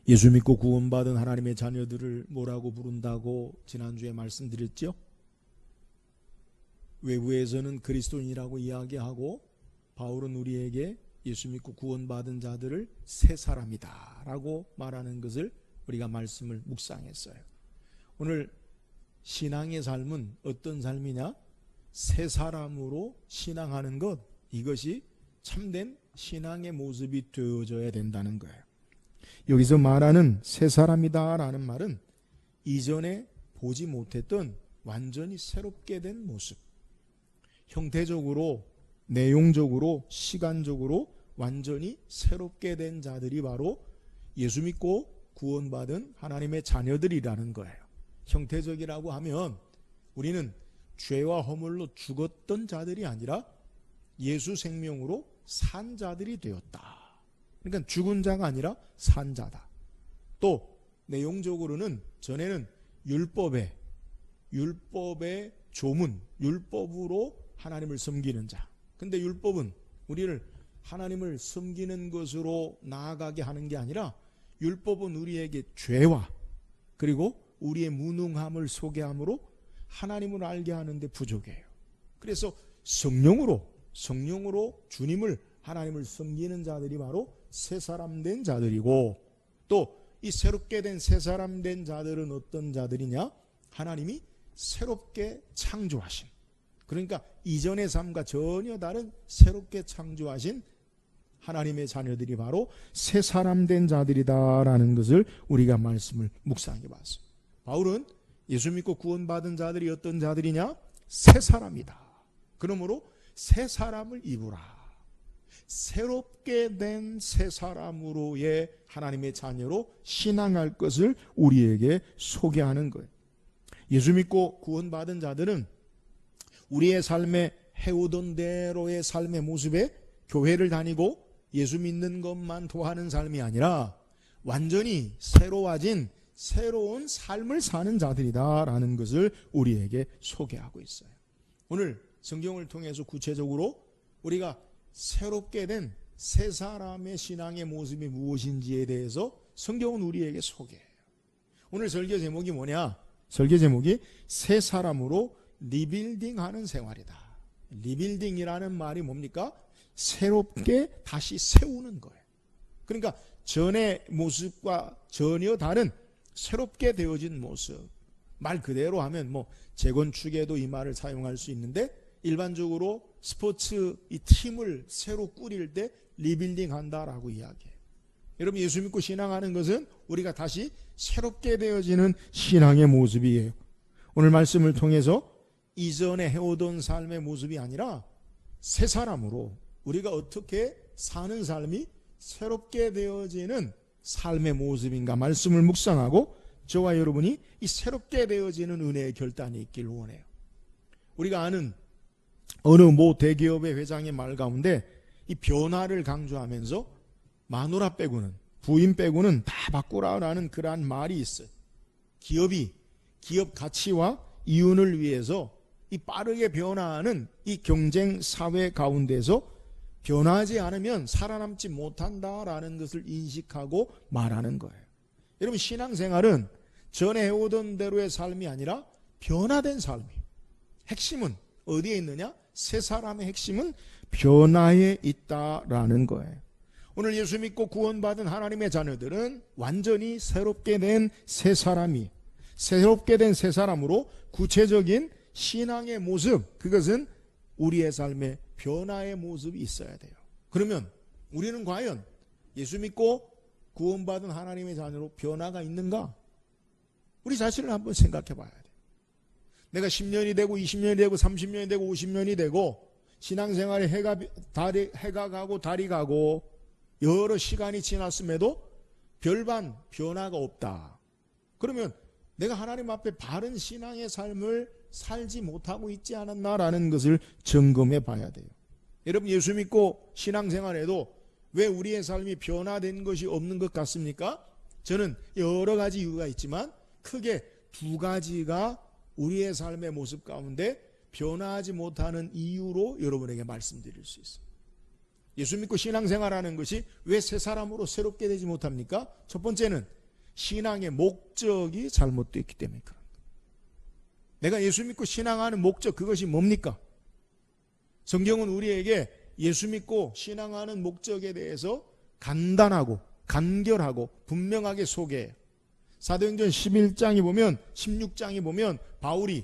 예수 믿고 구원받은 하나님의 자녀들을 뭐라고 부른다고 지난주에 말씀드렸죠? 외부에서는 그리스도인이라고 이야기하고 바울은 우리에게 예수 믿고 구원받은 자들을 새 사람이다 라고 말하는 것을 우리가 말씀을 묵상했어요. 오늘 신앙의 삶은 어떤 삶이냐? 새 사람으로 신앙하는 것, 이것이 참된 신앙의 모습이 되어져야 된다는 거예요. 여기서 말하는 새 사람이다 라는 말은 이전에 보지 못했던 완전히 새롭게 된 모습, 형태적으로, 내용적으로, 시간적으로 완전히 새롭게 된 자들이 바로 예수 믿고 구원받은 하나님의 자녀들이라는 거예요. 형태적이라고 하면 우리는 죄와 허물로 죽었던 자들이 아니라 예수 생명으로 산 자들이 되었다. 그러니까 죽은 자가 아니라 산 자다. 또 내용적으로는 전에는 율법의 조문, 율법으로 하나님을 섬기는 자. 근데 율법은 우리를 하나님을 섬기는 것으로 나아가게 하는 게 아니라 율법은 우리에게 죄와 그리고 우리의 무능함을 소개함으로 하나님을 알게 하는데 부족해요. 그래서 성령으로 주님을, 하나님을 섬기는 자들이 바로 새 사람 된 자들이고, 또 이 새롭게 된 새 사람 된 자들은 어떤 자들이냐? 하나님이 새롭게 창조하신, 그러니까 이전의 삶과 전혀 다른 새롭게 창조하신 하나님의 자녀들이 바로 새 사람 된 자들이다라는 것을 우리가 말씀을 묵상해 봤습니다. 바울은 예수 믿고 구원받은 자들이 어떤 자들이냐? 새 사람이다. 그러므로 새 사람을 입으라. 새롭게 된 새 사람으로의 하나님의 자녀로 신앙할 것을 우리에게 소개하는 거예요. 예수 믿고 구원받은 자들은 우리의 삶에 해오던 대로의 삶의 모습에 교회를 다니고 예수 믿는 것만 도하는 삶이 아니라 완전히 새로워진 새로운 삶을 사는 자들이다라는 것을 우리에게 소개하고 있어요. 오늘 성경을 통해서 구체적으로 우리가 새롭게 된 새 사람의 신앙의 모습이 무엇인지에 대해서 성경은 우리에게 소개해요. 오늘 설교 제목이 뭐냐? 설교 제목이 새 사람으로 리빌딩하는 생활이다. 리빌딩이라는 말이 뭡니까? 새롭게 다시 세우는 거예요. 그러니까 전의 모습과 전혀 다른 새롭게 되어진 모습. 말 그대로 하면 재건축에도 이 말을 사용할 수 있는데, 일반적으로 스포츠 이 팀을 새로 꾸릴 때 리빌딩 한다라고 이야기해요. 여러분, 예수 믿고 신앙하는 것은 우리가 다시 새롭게 되어지는 신앙의 모습이에요. 오늘 말씀을 통해서 이전에 해오던 삶의 모습이 아니라 새 사람으로 우리가 어떻게 사는 삶이 새롭게 되어지는 삶의 모습인가 말씀을 묵상하고 저와 여러분이 이 새롭게 되어지는 은혜의 결단이 있기를 원해요. 우리가 아는 어느 모 대기업의 회장의 말 가운데 이 변화를 강조하면서 마누라 빼고는, 부인 빼고는 다 바꾸라라는 그러한 말이 있어요. 기업 가치와 이윤을 위해서 이 빠르게 변화하는 이 경쟁 사회 가운데서 변화하지 않으면 살아남지 못한다라는 것을 인식하고 말하는 거예요. 여러분, 신앙생활은 전에 해오던 대로의 삶이 아니라 변화된 삶이에요. 핵심은 어디에 있느냐? 새 사람의 핵심은 변화에 있다라는 거예요. 오늘 예수 믿고 구원받은 하나님의 자녀들은 완전히 새롭게 된 새 사람이, 새롭게 된 새 사람으로 구체적인 신앙의 모습, 그것은 우리의 삶의 변화의 모습이 있어야 돼요. 그러면 우리는 과연 예수 믿고 구원받은 하나님의 자녀로 변화가 있는가? 우리 자신을 한번 생각해 봐야 돼요. 내가 10년이 되고 20년이 되고 30년이 되고 50년이 되고 신앙생활에 해가 가고 달이 가고 여러 시간이 지났음에도 별반 변화가 없다. 그러면 내가 하나님 앞에 바른 신앙의 삶을 살지 못하고 있지 않았나라는 것을 점검해 봐야 돼요. 여러분, 예수 믿고 신앙생활에도 왜 우리의 삶이 변화된 것이 없는 것 같습니까? 저는 여러 가지 이유가 있지만 크게 두 가지가 우리의 삶의 모습 가운데 변화하지 못하는 이유로 여러분에게 말씀드릴 수 있어요. 예수 믿고 신앙생활하는 것이 왜 새 사람으로 새롭게 되지 못합니까? 첫 번째는 신앙의 목적이 잘못되어 있기 때문에 그런 거예요. 내가 예수 믿고 신앙하는 목적, 그것이 뭡니까? 성경은 우리에게 예수 믿고 신앙하는 목적에 대해서 간단하고 간결하고 분명하게 소개해요. 사도행전 11장에 보면, 16장에 보면 바울이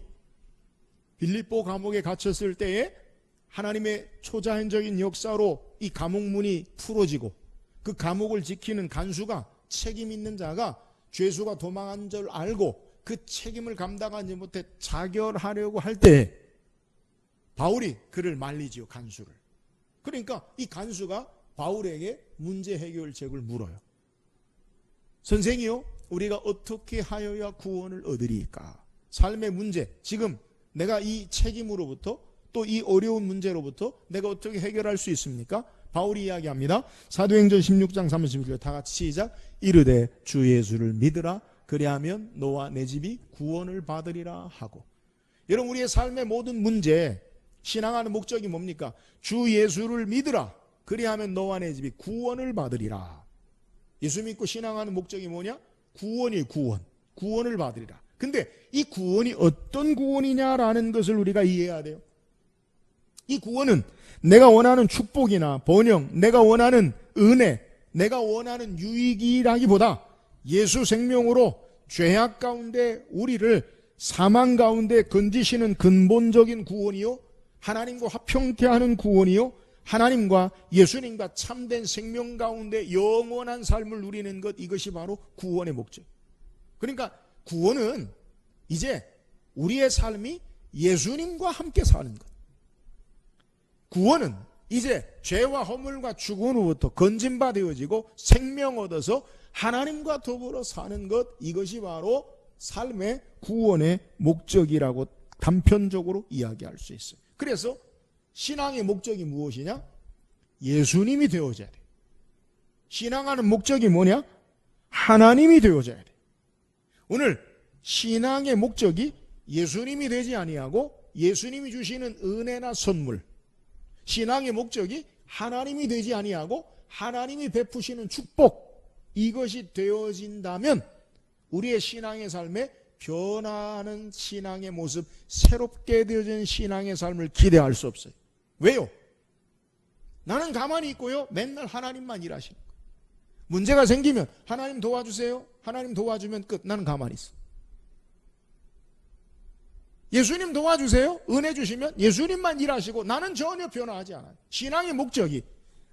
빌립보 감옥에 갇혔을 때에 하나님의 초자연적인 역사로 이 감옥문이 풀어지고 그 감옥을 지키는 간수가, 책임 있는 자가 죄수가 도망한 줄 알고 그 책임을 감당하지 못해 자결하려고 할 때 바울이 그를 말리지요, 간수를. 그러니까 이 간수가 바울에게 문제 해결책을 물어요. 선생이요, 우리가 어떻게 하여야 구원을 얻으리까? 삶의 문제, 지금 내가 이 책임으로부터 또 이 어려운 문제로부터 내가 어떻게 해결할 수 있습니까? 바울이 이야기합니다. 사도행전 16장 31절 다 같이 시작. 이르되 주 예수를 믿으라. 그리하면 너와 내 집이 구원을 받으리라 하고. 여러분, 우리의 삶의 모든 문제, 신앙하는 목적이 뭡니까? 주 예수를 믿으라. 그리하면 너와 내 집이 구원을 받으리라. 예수 믿고 신앙하는 목적이 뭐냐? 구원이에요, 구원. 구원을 받으리라. 근데 이 구원이 어떤 구원이냐라는 것을 우리가 이해해야 돼요. 이 구원은 내가 원하는 축복이나 번영, 내가 원하는 은혜, 내가 원하는 유익이라기보다 예수 생명으로 죄악 가운데 우리를 사망 가운데 건지시는 근본적인 구원이요, 하나님과 화평케 하는 구원이요, 하나님과 예수님과 참된 생명 가운데 영원한 삶을 누리는 것, 이것이 바로 구원의 목적. 그러니까 구원은 이제 우리의 삶이 예수님과 함께 사는 것. 구원은 이제 죄와 허물과 죽음으로부터 건진받아지고 생명 얻어서 하나님과 더불어 사는 것, 이것이 바로 삶의 구원의 목적이라고 단편적으로 이야기할 수 있어요. 그래서 신앙의 목적이 무엇이냐? 예수님이 되어져야 돼. 신앙하는 목적이 뭐냐? 하나님이 되어져야 돼. 오늘 신앙의 목적이 예수님이 되지 아니하고 예수님이 주시는 은혜나 선물, 신앙의 목적이 하나님이 되지 아니하고 하나님이 베푸시는 축복, 이것이 되어진다면 우리의 신앙의 삶에 변화하는 신앙의 모습, 새롭게 되어진 신앙의 삶을 기대할 수 없어요. 왜요? 나는 가만히 있고요, 맨날 하나님만 일하시는 거예요. 문제가 생기면 하나님 도와주세요, 하나님 도와주면 끝. 나는 가만히 있어. 예수님 도와주세요, 은혜 주시면 예수님만 일하시고 나는 전혀 변화하지 않아요. 신앙의 목적이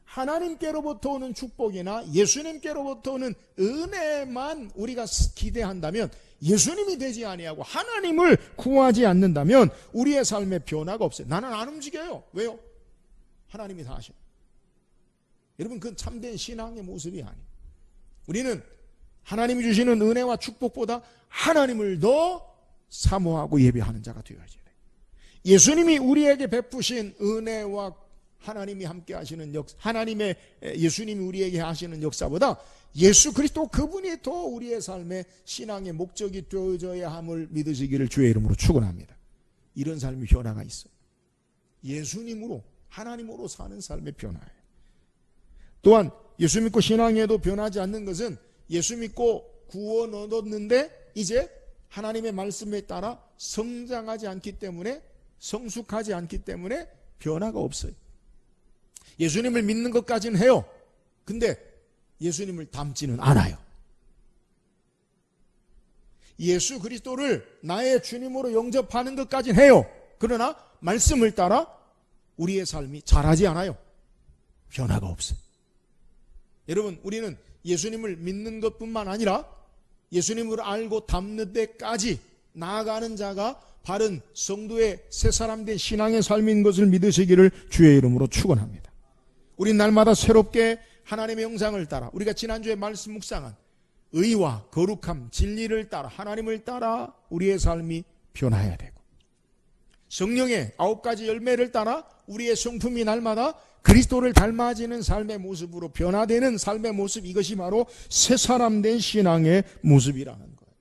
하나님께로부터 오는 축복이나 예수님께로부터 오는 은혜만 우리가 기대한다면, 예수님이 되지 아니하고 하나님을 구하지 않는다면 우리의 삶에 변화가 없어요. 나는 안 움직여요. 왜요? 하나님이 다 하셔요. 여러분, 그건 참된 신앙의 모습이 아니에요. 우리는 하나님이 주시는 은혜와 축복보다 하나님을 더 사모하고 예배하는 자가 되어야지 돼요. 예수님이 우리에게 베푸신 은혜와 하나님이 함께 하시는 역사, 하나님의 예수님이 우리에게 하시는 역사보다 예수 그리스도 그분이 더 우리의 삶의 신앙의 목적이 되어져야 함을 믿으시기를 주의 이름으로 축원합니다. 이런 삶의 변화가 있어요. 예수님으로, 하나님으로 사는 삶의 변화예요. 또한 예수 믿고 신앙에도 변하지 않는 것은 예수 믿고 구원 얻었는데 이제 하나님의 말씀에 따라 성장하지 않기 때문에, 성숙하지 않기 때문에 변화가 없어요. 예수님을 믿는 것까지는 해요. 근데 예수님을 닮지는 않아요. 예수 그리스도를 나의 주님으로 영접하는 것까지는 해요. 그러나 말씀을 따라 우리의 삶이 자라지 않아요. 변화가 없어요. 여러분, 우리는 예수님을 믿는 것뿐만 아니라 예수님을 알고 닮는 데까지 나아가는 자가 바른 성도의 새 사람 된 신앙의 삶인 것을 믿으시기를 주의 이름으로 축원합니다. 우리 날마다 새롭게 하나님의 형상을 따라, 우리가 지난주에 말씀 묵상한 의와 거룩함, 진리를 따라, 하나님을 따라 우리의 삶이 변화해야 되고, 성령의 9가지 열매를 따라 우리의 성품이 날마다 그리스도를 닮아지는 삶의 모습으로 변화되는 삶의 모습, 이것이 바로 새 사람 된 신앙의 모습이라는 거예요.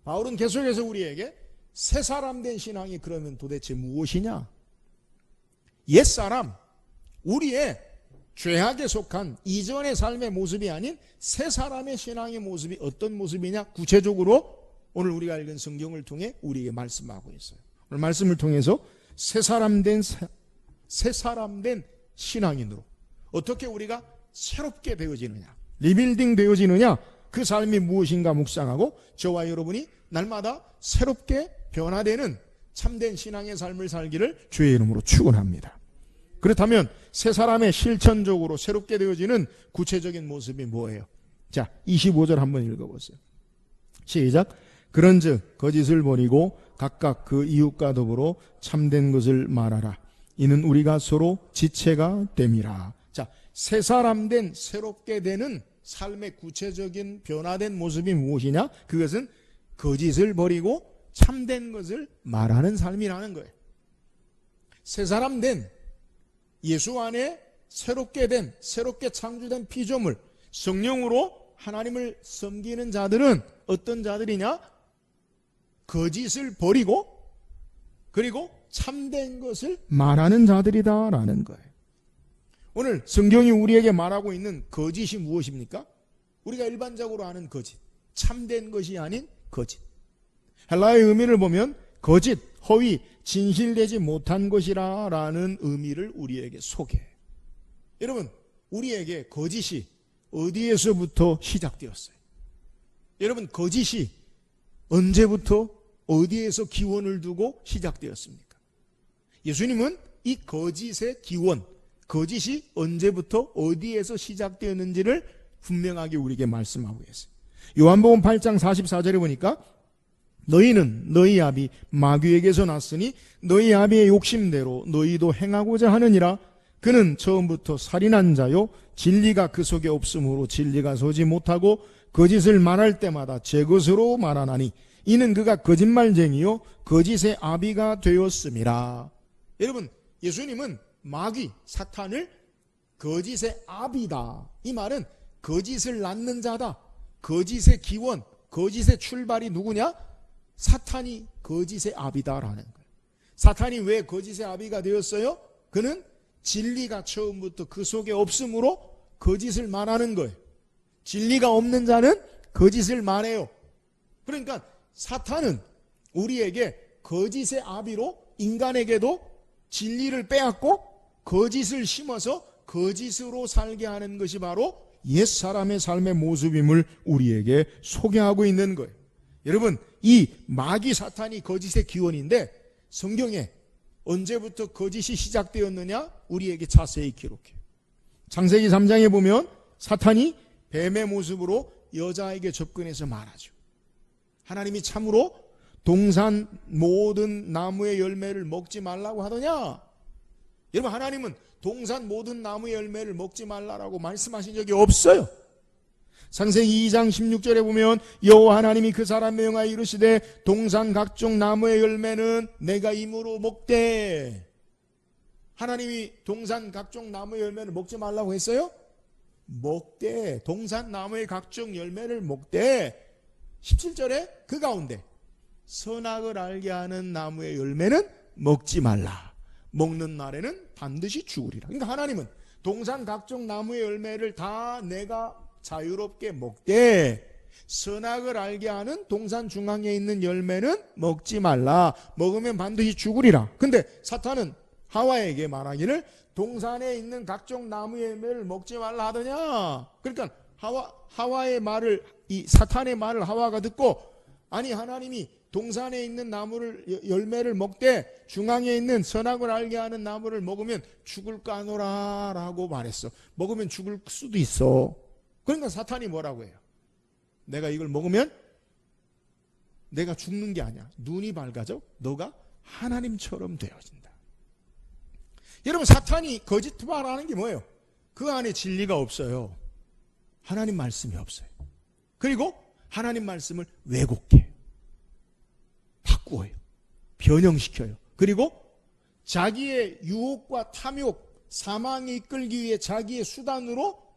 바울은 계속해서 우리에게 새 사람 된 신앙이 그러면 도대체 무엇이냐? 옛사람, 우리의 죄악에 속한 이전의 삶의 모습이 아닌 새 사람의 신앙의 모습이 어떤 모습이냐, 구체적으로 오늘 우리가 읽은 성경을 통해 우리에게 말씀하고 있어요. 오늘 말씀을 통해서 새 사람 된 신앙인으로 어떻게 우리가 새롭게 되어지느냐, 리빌딩 되어지느냐, 그 삶이 무엇인가 묵상하고 저와 여러분이 날마다 새롭게 변화되는 참된 신앙의 삶을 살기를 주의 이름으로 축원합니다. 그렇다면 새 사람의 실천적으로 새롭게 되어지는 구체적인 모습이 뭐예요? 자, 25절 한번 읽어보세요. 시작. 그런즉 거짓을 버리고 각각 그 이웃과 더불어 참된 것을 말하라. 이는 우리가 서로 지체가 됨이라. 자, 새 사람 된 새롭게 되는 삶의 구체적인 변화된 모습이 무엇이냐? 그것은 거짓을 버리고 참된 것을 말하는 삶이라는 거예요. 새 사람 된 예수 안에 새롭게 된, 새롭게 창조된 피조물, 성령으로 하나님을 섬기는 자들은 어떤 자들이냐? 거짓을 버리고 그리고 참된 것을 말하는 자들이다라는 거예요. 오늘 성경이 우리에게 말하고 있는 거짓이 무엇입니까? 우리가 일반적으로 아는 거짓, 참된 것이 아닌 거짓. 헬라의 의미를 보면 거짓, 허위, 진실되지 못한 것이라는 의미를 우리에게 소개해요. 여러분, 우리에게 거짓이 어디에서부터 시작되었어요? 여러분, 거짓이 언제부터 어디에서 기원을 두고 시작되었습니까? 예수님은 이 거짓의 기원, 거짓이 언제부터 어디에서 시작되었는지를 분명하게 우리에게 말씀하고 계세요. 요한복음 8장 44절에 보니까 너희는 너희 아비 마귀에게서 났으니 너희 아비의 욕심대로 너희도 행하고자 하느니라. 그는 처음부터 살인한 자요 진리가 그 속에 없으므로 진리가 서지 못하고 거짓을 말할 때마다 제 것으로 말하나니 이는 그가 거짓말쟁이요 거짓의 아비가 되었음이라. 여러분, 예수님은 마귀, 사탄을 거짓의 아비다. 이 말은 거짓을 낳는 자다. 거짓의 기원, 거짓의 출발이 누구냐? 사탄이 거짓의 아비다라는 거예요. 사탄이 왜 거짓의 아비가 되었어요? 그는 진리가 처음부터 그 속에 없으므로 거짓을 말하는 거예요. 진리가 없는 자는 거짓을 말해요. 그러니까 사탄은 우리에게 거짓의 아비로 인간에게도 진리를 빼앗고 거짓을 심어서 거짓으로 살게 하는 것이 바로 옛사람의 삶의 모습임을 우리에게 소개하고 있는 거예요. 여러분, 이 마귀 사탄이 거짓의 기원인데 성경에 언제부터 거짓이 시작되었느냐? 우리에게 자세히 기록해요. 창세기 3장에 보면 사탄이 뱀의 모습으로 여자에게 접근해서 말하죠. 하나님이 참으로 동산 모든 나무의 열매를 먹지 말라고 하더냐? 여러분, 하나님은 동산 모든 나무의 열매를 먹지 말라라고 말씀하신 적이 없어요. 창세기 2장 16절에 보면 여호와 하나님이 그 사람에 명하여 이르시되 동산 각종 나무의 열매는 내가 임으로 먹되. 하나님이 동산 각종 나무의 열매를 먹지 말라고 했어요? 먹되. 동산 나무의 각종 열매를 먹되. 17절에 그 가운데 선악을 알게 하는 나무의 열매는 먹지 말라. 먹는 날에는 반드시 죽으리라. 그러니까 하나님은 동산 각종 나무의 열매를 다 내가 자유롭게 먹되 선악을 알게 하는 동산 중앙에 있는 열매는 먹지 말라. 먹으면 반드시 죽으리라. 근데 사탄은 하와에게 말하기를 동산에 있는 각종 나무의 열매를 먹지 말라 하더냐. 그러니까 하와의 말을, 이 사탄의 말을 하와가 듣고, 아니 하나님이 동산에 있는 나무를 열매를 먹되 중앙에 있는 선악을 알게 하는 나무를 먹으면 죽을까 하노라 라고 말했어. 먹으면 죽을 수도 있어. 그러니까 사탄이 뭐라고 해요? 내가 이걸 먹으면 내가 죽는 게 아니야. 눈이 밝아져. 너가 하나님처럼 되어진다. 여러분, 사탄이 거짓말하는 게 뭐예요? 그 안에 진리가 없어요. 하나님 말씀이 없어요. 그리고 하나님 말씀을 왜곡해요. 바꾸어요. 변형시켜요. 그리고 자기의 유혹과 탐욕, 사망에 이끌기 위해 자기의 수단으로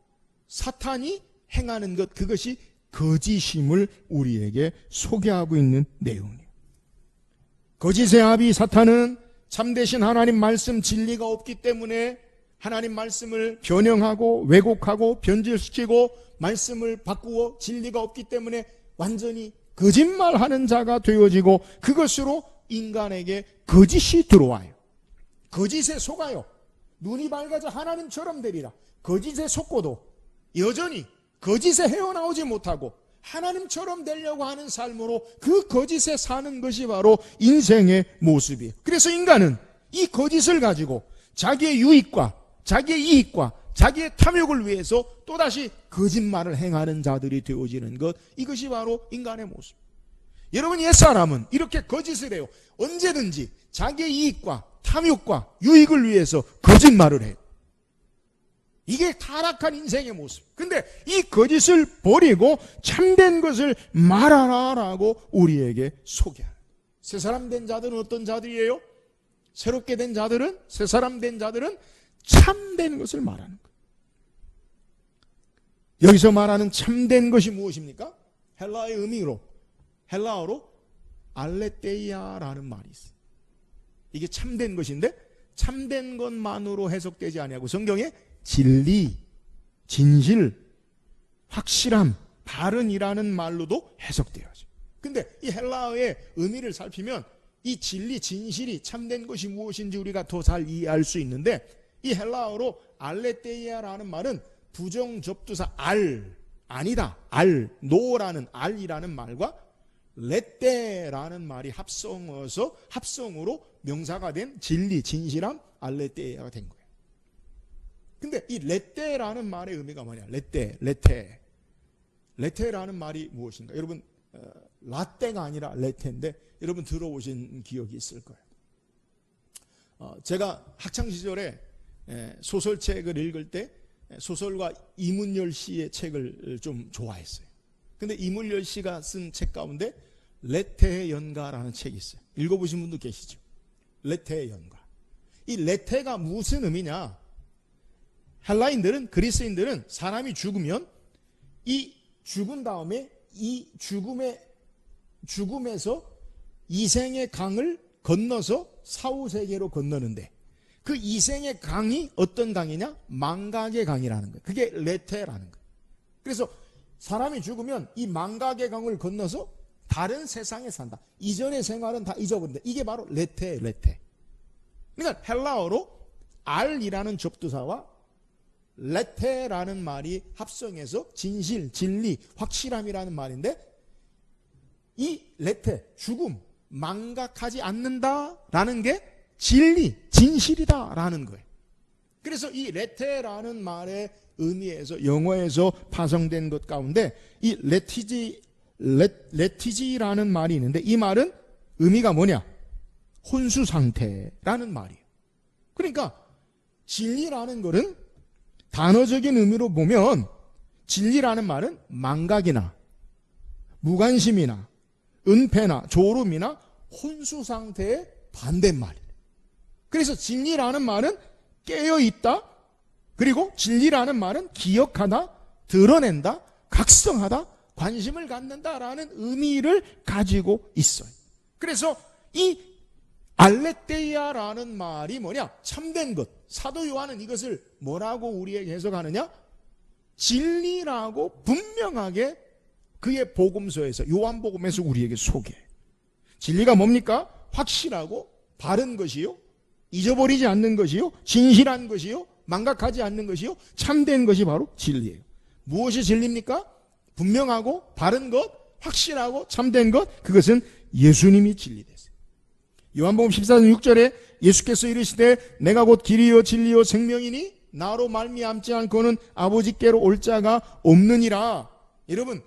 사탄이 행하는 것, 그것이 거짓임을 우리에게 소개하고 있는 내용이에요. 거짓의 아비 사탄은 참되신 하나님 말씀 진리가 없기 때문에 하나님 말씀을 변형하고 왜곡하고 변질시키고 말씀을 바꾸어 진리가 없기 때문에 완전히 거짓말하는 자가 되어지고 그것으로 인간에게 거짓이 들어와요. 거짓에 속아요. 눈이 밝아져 하나님처럼 되리라. 거짓에 속고도 여전히 거짓에 헤어나오지 못하고 하나님처럼 되려고 하는 삶으로 그 거짓에 사는 것이 바로 인생의 모습이에요. 그래서 인간은 이 거짓을 가지고 자기의 유익과 자기의 이익과 자기의 탐욕을 위해서 또다시 거짓말을 행하는 자들이 되어지는 것, 이것이 바로 인간의 모습. 여러분, 옛사람은 이렇게 거짓을 해요. 언제든지 자기의 이익과 탐욕과 유익을 위해서 거짓말을 해요. 이게 타락한 인생의 모습. 근데 이 거짓을 버리고 참된 것을 말하라라고 우리에게 소개하는. 새 사람 된 자들은 어떤 자들이에요? 새롭게 된 자들은, 새 사람 된 자들은 참된 것을 말하는 거예요. 여기서 말하는 참된 것이 무엇입니까? 헬라의 의미로, 헬라어로 알레테이아라는 말이 있어요. 이게 참된 것인데 참된 것만으로 해석되지 아니하고 성경에 진리, 진실, 확실함, 바른이라는 말로도 해석되어져. 근데 이 헬라어의 의미를 살피면 이 진리, 진실이 참된 것이 무엇인지 우리가 더 잘 이해할 수 있는데, 이 헬라어로 알레테이아라는 말은 부정접두사 아니다, 노라는 알이라는 말과 레테라는 말이 합성으로 명사가 된 진리, 진실함, 알레테이아가 된 거예요. 근데 이 레테라는 말의 의미가 뭐냐? 레테라는 말이 무엇인가? 여러분, 라떼가 아니라 레테인데 여러분 들어보신 기억이 있을 거예요. 제가 학창시절에 소설책을 읽을 때 소설가 이문열 씨의 책을 좀 좋아했어요. 근데 이문열 씨가 쓴 책 가운데 레테의 연가라는 책이 있어요. 읽어보신 분도 계시죠? 레테의 연가. 이 레테가 무슨 의미냐? 헬라인들은, 그리스인들은 사람이 죽으면 이 죽은 다음에 이 죽음에서 이생의 강을 건너서 사후세계로 건너는데 그 이생의 강이 어떤 강이냐? 망각의 강이라는 거예요. 그게 레테라는 거예요. 그래서 사람이 죽으면 이 망각의 강을 건너서 다른 세상에 산다. 이전의 생활은 다 잊어버린다. 이게 바로 레테. 그러니까 헬라어로 알이라는 접두사와 레테라는 말이 합성해서 진실, 진리, 확실함이라는 말인데, 이 레테, 죽음, 망각하지 않는다라는 게 진리, 진실이다라는 거예요. 그래서 이 레테라는 말의 의미에서, 영어에서 파생된 것 가운데 이 레티지라는 말이 있는데, 이 말은 의미가 뭐냐? 혼수 상태라는 말이에요. 그러니까 진리라는 것은 단어적인 의미로 보면 진리라는 말은 망각이나 무관심이나 은폐나 졸음이나 혼수 상태의 반대말이에요. 그래서 진리라는 말은 깨어있다, 그리고 진리라는 말은 기억하다, 드러낸다, 각성하다, 관심을 갖는다라는 의미를 가지고 있어요. 그래서 이 알레테이아라는 말이 뭐냐? 참된 것. 사도 요한은 이것을 뭐라고 우리에게 해석하느냐? 진리라고 분명하게 그의 복음서에서, 요한복음에서 우리에게 소개해요. 진리가 뭡니까? 확실하고 바른 것이요, 잊어버리지 않는 것이요, 진실한 것이요, 망각하지 않는 것이요, 참된 것이 바로 진리예요. 무엇이 진리입니까? 분명하고 바른 것, 확실하고 참된 것, 그것은 예수님이 진리됐어요. 요한복음 14장 6절에 예수께서 이르시되 내가 곧 길이요 진리요 생명이니 나로 말미암지 않고는 아버지께로 올 자가 없느니라. 여러분,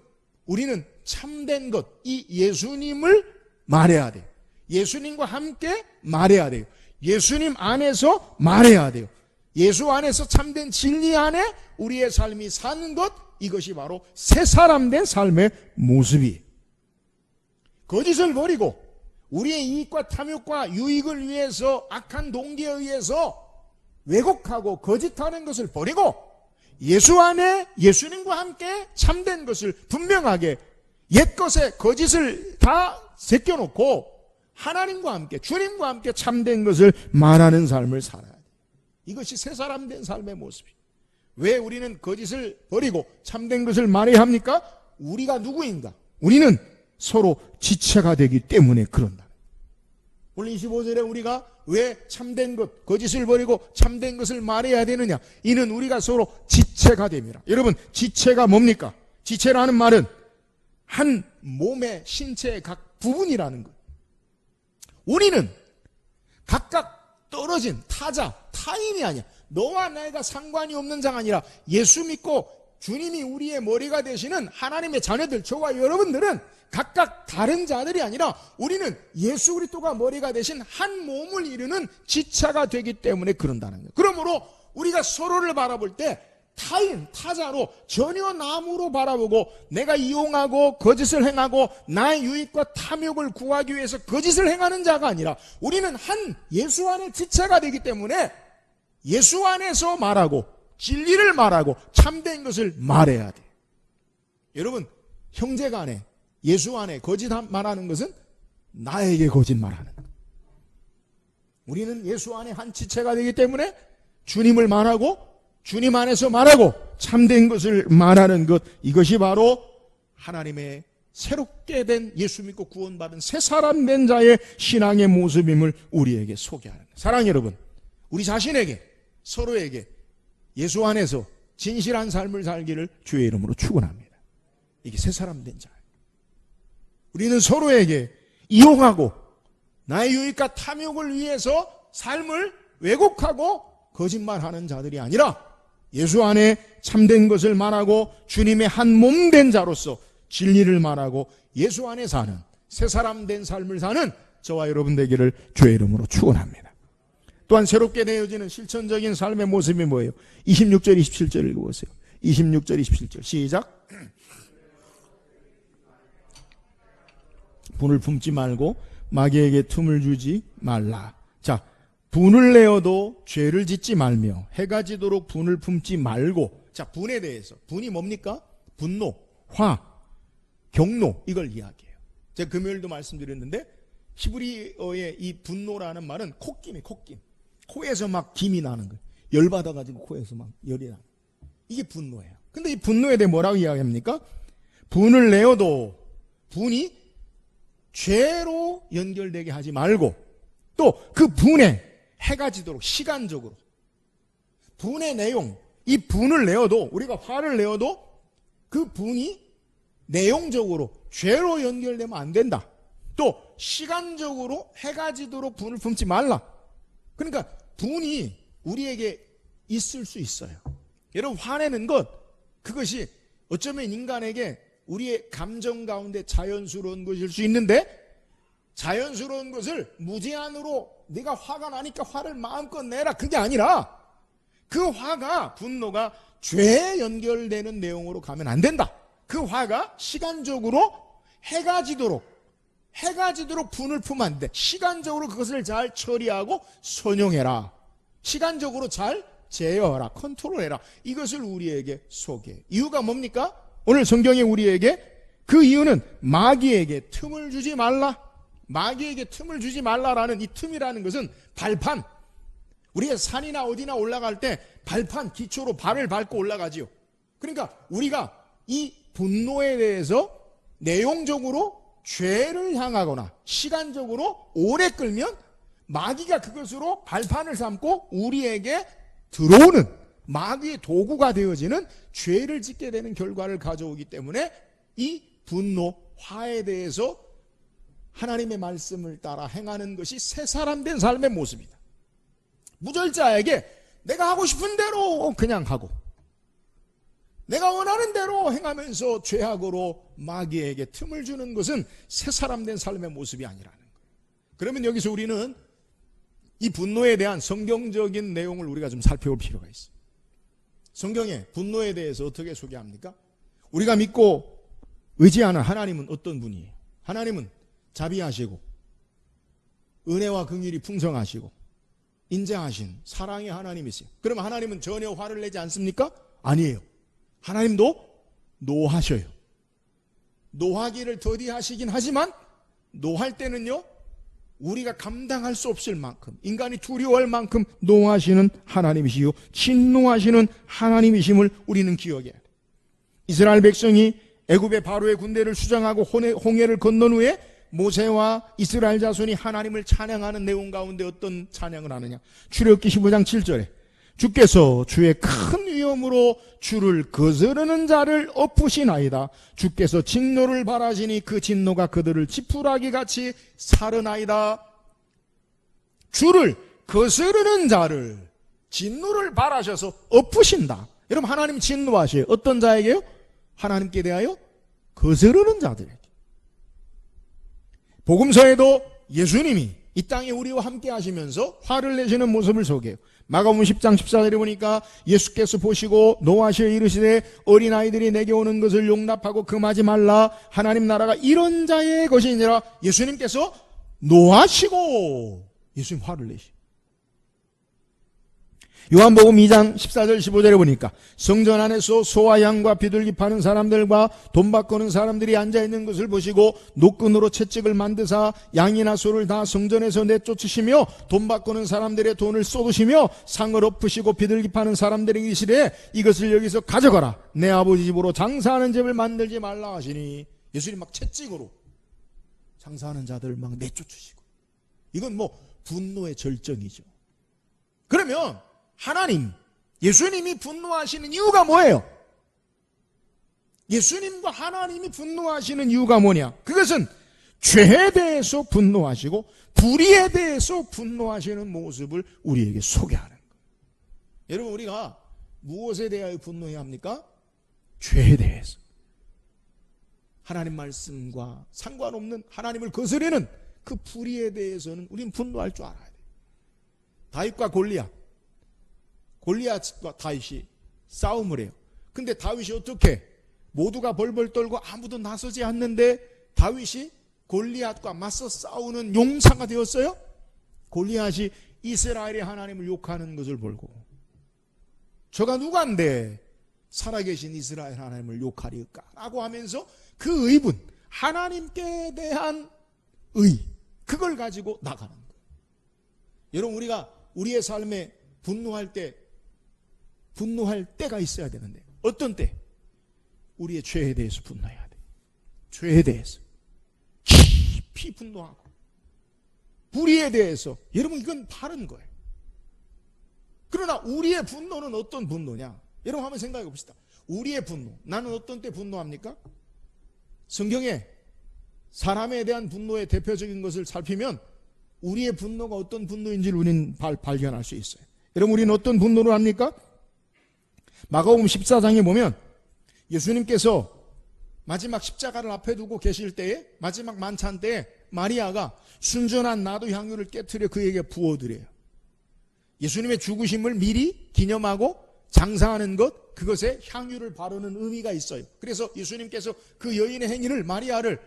우리는 참된 것, 이 예수님을 말해야 돼요. 예수님과 함께 말해야 돼요. 예수님 안에서 말해야 돼요. 예수 안에서 참된 진리 안에 우리의 삶이 사는 것, 이것이 바로 새 사람 된 삶의 모습이에요. 거짓을 버리고 우리의 이익과 탐욕과 유익을 위해서 악한 동기에 의해서 왜곡하고 거짓하는 것을 버리고 예수 안에 예수님과 함께 참된 것을 분명하게, 옛것에 거짓을 다 제껴놓고 하나님과 함께, 주님과 함께 참된 것을 말하는 삶을 살아야 돼요. 이것이 새 사람 된 삶의 모습이에요. 왜 우리는 거짓을 버리고 참된 것을 말해야 합니까? 우리가 누구인가? 우리는 서로 지체가 되기 때문에 그런다. 오늘 25절에 우리가 왜 참된 것, 거짓을 버리고 참된 것을 말해야 되느냐? 이는 우리가 서로 지체가 됩니다. 여러분, 지체가 뭡니까? 지체라는 말은 한 몸의 신체의 각 부분이라는 것. 우리는 각각 떨어진 타자, 타인이 아니야. 너와 내가 상관이 없는 자가 아니라 예수 믿고 주님이 우리의 머리가 되시는 하나님의 자녀들, 저와 여러분들은 각각 다른 자들이 아니라 우리는 예수 그리스도가 머리가 되신 한 몸을 이루는 지체가 되기 때문에 그런다는 거예요. 그러므로 우리가 서로를 바라볼 때 타인, 타자로 전혀 남으로 바라보고 내가 이용하고 거짓을 행하고 나의 유익과 탐욕을 구하기 위해서 거짓을 행하는 자가 아니라 우리는 한 예수 안의 지체가 되기 때문에 예수 안에서 말하고 진리를 말하고 참된 것을 말해야 돼. 여러분, 형제가 안에 예수 안에 거짓 말하는 것은 나에게 거짓 말하는 것. 우리는 예수 안에 한 지체가 되기 때문에 주님을 말하고 주님 안에서 말하고 참된 것을 말하는 것, 이것이 바로 하나님의 새롭게 된 예수 믿고 구원받은 새 사람 된 자의 신앙의 모습임을 우리에게 소개하는 거예요. 사랑하는 여러분, 우리 자신에게 서로에게 예수 안에서 진실한 삶을 살기를 주의 이름으로 축원합니다. 이게 새 사람 된 자예요. 우리는 서로에게 이용하고 나의 유익과 탐욕을 위해서 삶을 왜곡하고 거짓말하는 자들이 아니라 예수 안에 참된 것을 말하고 주님의 한 몸 된 자로서 진리를 말하고 예수 안에 사는 새 사람 된 삶을 사는 저와 여러분 되기를 주의 이름으로 축원합니다. 또한 새롭게 되어지는 실천적인 삶의 모습이 뭐예요? 26절 27절 읽어보세요. 26절 27절 시작. 분을 품지 말고 마귀에게 틈을 주지 말라. 자, 분을 내어도 죄를 짓지 말며 해가 지도록 분을 품지 말고. 자, 분에 대해서, 분이 뭡니까? 분노, 화, 경노, 이걸 이야기해요. 제가 금요일도 말씀드렸는데 히브리어의 이 분노라는 말은 콧김이에요. 콧김. 코에서 막 김이 나는 거예요. 열받아가지고 코에서 막 열이 나는 거예요. 이게 분노예요. 근데 이 분노에 대해 뭐라고 이야기합니까? 분을 내어도 분이 죄로 연결되게 하지 말고 또 그 분에 해가 지도록 시간적으로 분의 내용, 이 분을 내어도 우리가 화를 내어도 그 분이 내용적으로 죄로 연결되면 안 된다. 또 시간적으로 해가 지도록 분을 품지 말라. 그러니까 분이 우리에게 있을 수 있어요. 여러분, 화내는 것, 그것이 어쩌면 인간에게 우리의 감정 가운데 자연스러운 것일 수 있는데 자연스러운 것을 무제한으로 네가 화가 나니까 화를 마음껏 내라, 그게 아니라 그 화가, 분노가 죄에 연결되는 내용으로 가면 안 된다. 그 화가 시간적으로 해가 지도록 분을 품으면 안 돼. 시간적으로 그것을 잘 처리하고 선용해라. 시간적으로 잘 제어하라, 컨트롤해라. 이것을 우리에게 소개해. 이유가 뭡니까? 오늘 성경에 우리에게 그 이유는 마귀에게 틈을 주지 말라. 마귀에게 틈을 주지 말라라는 이 틈이라는 것은 발판. 우리가 산이나 어디나 올라갈 때 발판, 기초로 발을 밟고 올라가지요. 그러니까 우리가 이 분노에 대해서 내용적으로 죄를 향하거나 시간적으로 오래 끌면 마귀가 그것으로 발판을 삼고 우리에게 들어오는 마귀의 도구가 되어지는 죄를 짓게 되는 결과를 가져오기 때문에 이 분노, 화에 대해서 하나님의 말씀을 따라 행하는 것이 새 사람 된 삶의 모습이다. 무절자에게 내가 하고 싶은 대로 그냥 하고 내가 원하는 대로 행하면서 죄악으로 마귀에게 틈을 주는 것은 새 사람 된 삶의 모습이 아니라는 거예요. 그러면 여기서 우리는 이 분노에 대한 성경적인 내용을 우리가 좀 살펴볼 필요가 있어요. 성경에 분노에 대해서 어떻게 소개합니까? 우리가 믿고 의지하는 하나님은 어떤 분이에요? 하나님은 자비하시고 은혜와 긍휼이 풍성하시고 인자하신 사랑의 하나님이세요. 그럼 하나님은 전혀 화를 내지 않습니까? 아니에요. 하나님도 노하셔요. 노하기를 더디하시긴 하지만 노할 때는요 우리가 감당할 수 없을 만큼, 인간이 두려워할 만큼 노하시는 하나님이시요 진노하시는 하나님이심을 우리는 기억해야 돼. 이스라엘 백성이 애굽의 바로의 군대를 수장하고 홍해를 건넌 후에 모세와 이스라엘 자손이 하나님을 찬양하는 내용 가운데 어떤 찬양을 하느냐. 출애굽기 15장 7절에 주께서 주의 큰 위엄으로 주를 거스르는 자를 엎으시나이다. 주께서 진노를 바라시니 그 진노가 그들을 지푸라기 같이 사르나이다. 주를 거스르는 자를 진노를 바라셔서 엎으신다. 여러분, 하나님 진노하셔요. 어떤 자에게요? 하나님께 대하여 거스르는 자들에게. 복음서에도 예수님이 이 땅에 우리와 함께 하시면서 화를 내시는 모습을 소개해요. 마가복음 10장 14절에 보니까 예수께서 보시고 노하시어 이르시되 어린아이들이 내게 오는 것을 용납하고 금하지 말라. 하나님 나라가 이런 자의 것이니라. 예수님께서 노하시고 예수님 화를 내시. 요한복음 2장 14절 15절에 보니까 성전 안에서 소와 양과 비둘기 파는 사람들과 돈 바꾸는 사람들이 앉아있는 것을 보시고 노끈으로 채찍을 만드사 양이나 소를 다 성전에서 내쫓으시며 돈 바꾸는 사람들의 돈을 쏟으시며 상을 엎으시고 비둘기 파는 사람들에게 이르시되 이것을 여기서 가져가라. 내 아버지 집으로 장사하는 집을 만들지 말라 하시니 예수님 막 채찍으로 장사하는 자들을 막 내쫓으시고, 이건 뭐 분노의 절정이죠. 그러면 하나님, 예수님이 분노하시는 이유가 뭐예요? 예수님과 하나님이 분노하시는 이유가 뭐냐? 그것은 죄에 대해서 분노하시고 불의에 대해서 분노하시는 모습을 우리에게 소개하는 거예요. 여러분, 우리가 무엇에 대하여 분노해야 합니까? 죄에 대해서. 하나님 말씀과 상관없는 하나님을 거스르는 그 불의에 대해서는 우리는 분노할 줄 알아야 돼요. 다윗과 골리앗과 다윗이 싸움을 해요. 근데 다윗이 어떻게? 모두가 벌벌 떨고 아무도 나서지 않는데 다윗이 골리앗과 맞서 싸우는 용사가 되었어요? 골리앗이 이스라엘의 하나님을 욕하는 것을 보고 저가 누구인데 살아계신 이스라엘 하나님을 욕하리까? 라고 하면서 그 의분, 하나님께 대한 의, 그걸 가지고 나가는 거예요. 여러분, 우리가 우리의 삶에 분노할 때가 있어야 되는데 어떤 때? 우리의 죄에 대해서 분노해야 돼. 죄에 대해서 깊이 분노하고 불의에 대해서. 여러분, 이건 바른 거예요. 그러나 우리의 분노는 어떤 분노냐? 여러분, 한번 생각해 봅시다. 우리의 분노, 나는 어떤 때 분노합니까? 성경에 사람에 대한 분노의 대표적인 것을 살피면 우리의 분노가 어떤 분노인지를 우리는 발견할 수 있어요. 여러분, 우리는 어떤 분노를 합니까? 마가복음 14장에 보면 예수님께서 마지막 십자가를 앞에 두고 계실 때에, 마지막 만찬 때에 마리아가 순전한 나도 향유를 깨트려 그에게 부어드려요. 예수님의 죽으심을 미리 기념하고 장사하는 것, 그것에 향유를 바르는 의미가 있어요. 그래서 예수님께서 그 여인의 행위를, 마리아를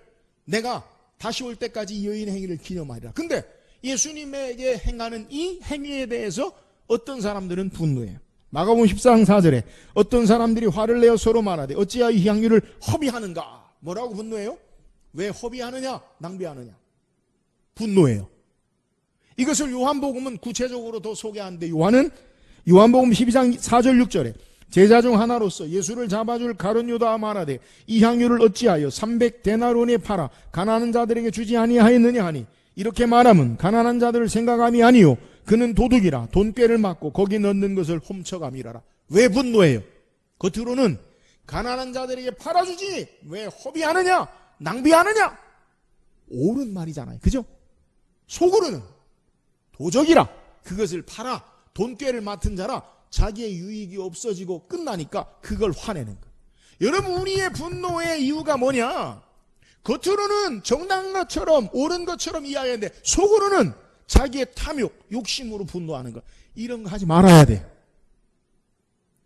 내가 다시 올 때까지 이 여인의 행위를 기념하리라. 근데 예수님에게 행하는 이 행위에 대해서 어떤 사람들은 분노해요. 마가복음 14장 4절에 어떤 사람들이 화를 내어 서로 말하되 어찌하여 이 향유를 허비하는가? 뭐라고 분노해요? 왜 허비하느냐? 낭비하느냐? 분노해요. 이것을 요한복음은 구체적으로 더 소개하는데, 요한복음 12장 4절 6절에 제자 중 하나로서 예수를 잡아줄 가룟 유다가 말하되 이 향유를 어찌하여 300데나리온에 팔아 가난한 자들에게 주지 아니하였느냐 하니, 이렇게 말하면 가난한 자들을 생각함이 아니요 그는 도둑이라 돈꾀를 맞고 거기 넣는 것을 훔쳐감이라라. 왜 분노해요? 겉으로는 가난한 자들에게 팔아주지 왜 허비하느냐, 낭비하느냐, 옳은 말이잖아요. 그죠? 속으로는 도적이라, 그것을 팔아 돈꾀를 맡은 자라, 자기의 유익이 없어지고 끝나니까 그걸 화내는 거예요. 여러분, 우리의 분노의 이유가 뭐냐? 겉으로는 정당한 것처럼 옳은 것처럼 이야기하는데 속으로는 자기의 탐욕, 욕심으로 분노하는 것. 이런 거 하지 말아야 돼.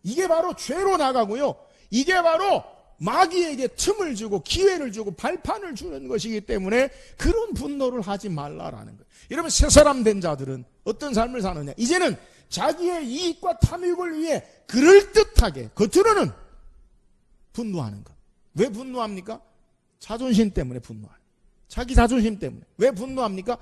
이게 바로 죄로 나가고요. 이게 바로 마귀에게 틈을 주고 기회를 주고 발판을 주는 것이기 때문에 그런 분노를 하지 말라라는 거예요. 여러분, 새 사람 된 자들은 어떤 삶을 사느냐? 이제는 자기의 이익과 탐욕을 위해 그럴듯하게 겉으로는 분노하는 것. 왜 분노합니까? 자존심 때문에 분노해요. 자기 자존심 때문에. 왜 분노합니까?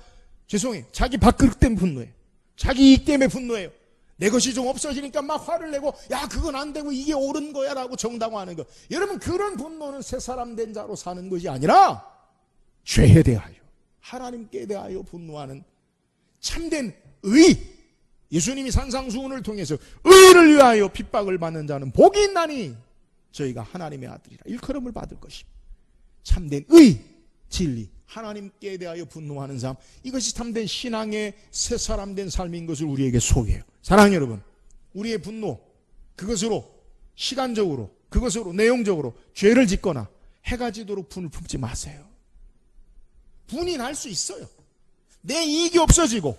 죄송해요. 자기 밥그릇 때문에 분노해요. 자기 이익 때문에 분노해요. 내 것이 좀 없어지니까 막 화를 내고 야 그건 안 되고 이게 옳은 거야 라고 정당화하는 거. 여러분 그런 분노는 새 사람 된 자로 사는 것이 아니라 죄에 대하여 하나님께 대하여 분노하는 참된 의. 예수님이 산상수훈을 통해서 의를 위하여 핍박을 받는 자는 복이 있나니 저희가 하나님의 아들이라 일컬음을 받을 것입니다. 참된 의, 진리, 하나님께 대하여 분노하는 삶, 이것이 참된 신앙의 새 사람 된 삶인 것을 우리에게 소개해요. 사랑하는 여러분, 우리의 분노, 그것으로 시간적으로, 그것으로 내용적으로 죄를 짓거나 해가 지도록 분을 품지 마세요. 분이 날 수 있어요. 내 이익이 없어지고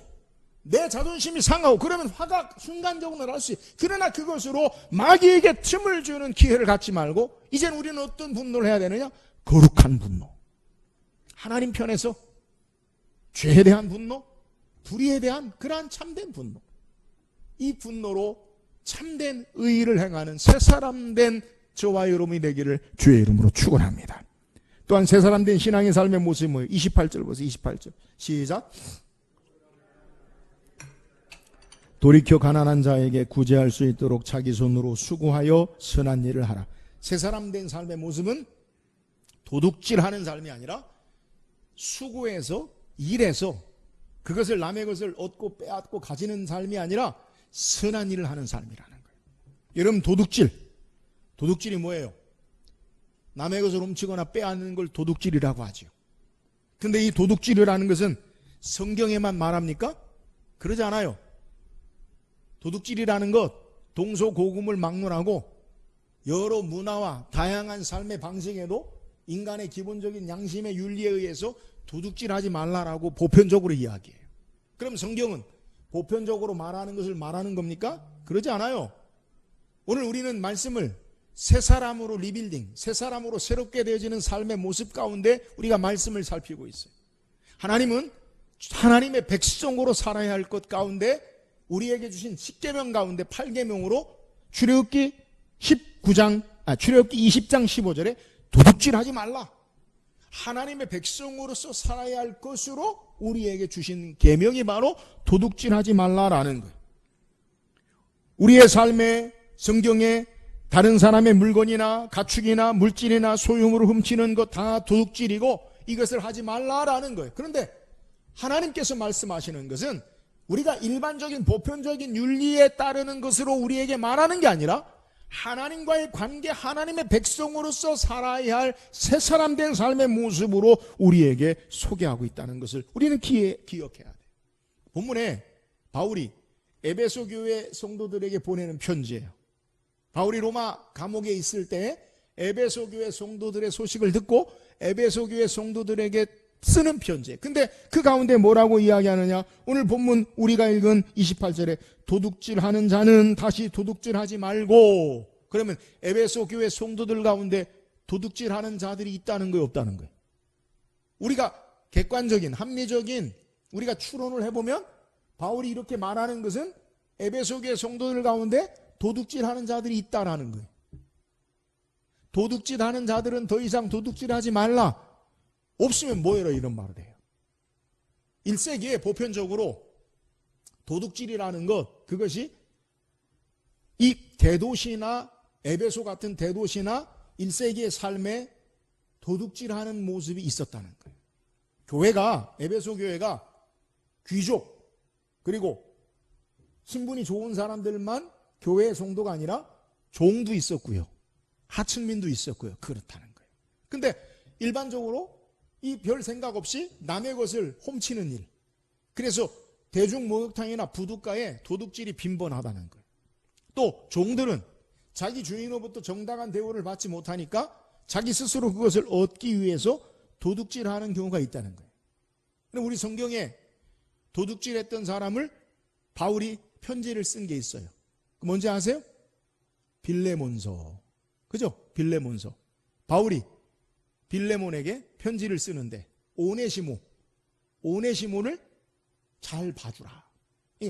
내 자존심이 상하고 그러면 화가 순간적으로 날 수 있어요. 그러나 그것으로 마귀에게 틈을 주는 기회를 갖지 말고 이제는 우리는 어떤 분노를 해야 되느냐? 거룩한 분노. 하나님 편에서 죄에 대한 분노, 불의에 대한 그러한 참된 분노. 이 분노로 참된 의의를 행하는 새 사람 된 저와 여러분이 되기를 주의 이름으로 축원합니다. 또한 새 사람 된 신앙의 삶의 모습이 뭐예요? 28절 보세요. 28절. 시작. 돌이켜 가난한 자에게 구제할 수 있도록 자기 손으로 수고하여 선한 일을 하라. 새 사람 된 삶의 모습은 도둑질하는 삶이 아니라 수고해서 일해서 그것을 남의 것을 얻고 빼앗고 가지는 삶이 아니라 선한 일을 하는 삶이라는 거예요. 여러분 도둑질이 뭐예요? 남의 것을 훔치거나 빼앗는 걸 도둑질이라고 하죠. 근데 이 도둑질이라는 것은 성경에만 말합니까? 그러지 않아요. 도둑질이라는 것, 동서고금을 막론하고 여러 문화와 다양한 삶의 방식에도 인간의 기본적인 양심의 윤리에 의해서 도둑질하지 말라라고 보편적으로 이야기해요. 그럼 성경은 보편적으로 말하는 것을 말하는 겁니까? 그러지 않아요. 오늘 우리는 말씀을 새 사람으로 리빌딩, 새 사람으로 새롭게 되어지는 삶의 모습 가운데 우리가 말씀을 살피고 있어요. 하나님은 하나님의 백성으로 살아야 할 것 가운데 우리에게 주신 10계명 가운데 8계명으로 출애굽기 20장 15절에 도둑질하지 말라. 하나님의 백성으로서 살아야 할 것으로 우리에게 주신 계명이 바로 도둑질하지 말라라는 거예요. 우리의 삶에 성경에 다른 사람의 물건이나 가축이나 물질이나 소유물을 훔치는 것 다 도둑질이고 이것을 하지 말라라는 거예요. 그런데 하나님께서 말씀하시는 것은 우리가 일반적인 보편적인 윤리에 따르는 것으로 우리에게 말하는 게 아니라 하나님과의 관계, 하나님의 백성으로서 살아야 할 새 사람 된 삶의 모습으로 우리에게 소개하고 있다는 것을 우리는 기억해야 돼요. 본문에 바울이 에베소 교회 성도들에게 보내는 편지예요. 바울이 로마 감옥에 있을 때 에베소 교회 성도들의 소식을 듣고 에베소 교회 성도들에게 쓰는 편지예요. 근데 그 가운데 뭐라고 이야기하느냐? 오늘 본문 우리가 읽은 28절에 도둑질하는 자는 다시 도둑질하지 말고, 그러면 에베소 교회 성도들 가운데 도둑질하는 자들이 있다는 거예요, 없다는 거예요? 우리가 객관적인 합리적인 우리가 추론을 해보면 바울이 이렇게 말하는 것은 에베소 교회 성도들 가운데 도둑질하는 자들이 있다라는 거예요. 도둑질하는 자들은 더 이상 도둑질하지 말라. 없으면 뭐해라 이런 말을 해요. 1세기에 보편적으로 도둑질이라는 것, 그것이 이 대도시나 에베소 같은 대도시나 1세기의 삶에 도둑질하는 모습이 있었다는 거예요. 교회가, 에베소 교회가 귀족 그리고 신분이 좋은 사람들만 교회의 성도가 아니라 종도 있었고요, 하층민도 있었고요. 그렇다는 거예요. 근데 일반적으로 이 별 생각 없이 남의 것을 훔치는 일, 그래서 대중 목욕탕이나 부둣가에 도둑질이 빈번하다는 거예요. 또 종들은 자기 주인으로부터 정당한 대우를 받지 못하니까 자기 스스로 그것을 얻기 위해서 도둑질하는 경우가 있다는 거예요. 근데 우리 성경에 도둑질했던 사람을 바울이 편지를 쓴 게 있어요. 뭔지 아세요? 빌레몬서. 그죠? 빌레몬서. 바울이 빌레몬에게 편지를 쓰는데 오네시모를 잘 봐주라.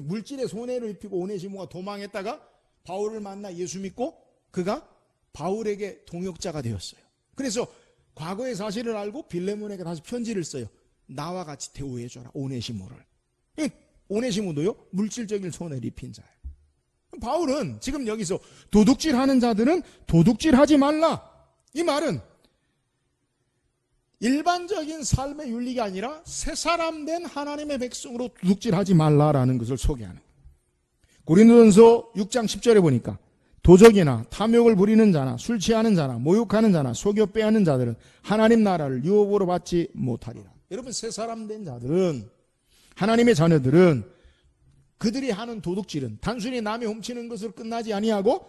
물질에 손해를 입히고 오네시모가 도망했다가 바울을 만나 예수 믿고 그가 바울에게 동역자가 되었어요. 그래서 과거의 사실을 알고 빌레몬에게 다시 편지를 써요. 나와 같이 대우해줘라, 오네시모를. 오네시모도요, 물질적인 손해를 입힌 자예요. 바울은 지금 여기서 도둑질하는 자들은 도둑질하지 말라, 이 말은 일반적인 삶의 윤리가 아니라 새 사람 된 하나님의 백성으로 도둑질하지 말라라는 것을 소개하는 거예요. 고린도전서 6장 10절에 보니까 도적이나 탐욕을 부리는 자나 술 취하는 자나 모욕하는 자나 속여 빼앗는 자들은 하나님 나라를 유업으로 받지 못하리라. 여러분, 새 사람 된 자들은, 하나님의 자녀들은 그들이 하는 도둑질은 단순히 남이 훔치는 것으로 끝나지 아니하고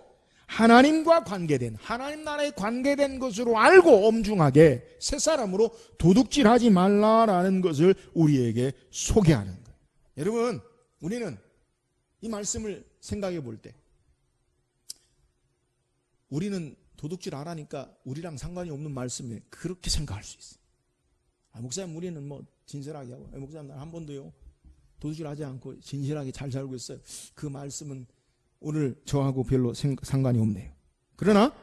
하나님과 관계된, 하나님 나라에 관계된 것으로 알고 엄중하게 새 사람으로 도둑질하지 말라라는 것을 우리에게 소개하는 거예요. 여러분, 우리는 이 말씀을 생각해 볼 때 우리는 도둑질 안 하니까 우리랑 상관이 없는 말씀에 그렇게 생각할 수 있어요. 목사님, 우리는 뭐 진실하게 하고, 목사님, 난 한 번도요 도둑질 하지 않고 진실하게 잘 살고 있어요. 그 말씀은 오늘 저하고 별로 상관이 없네요. 그러나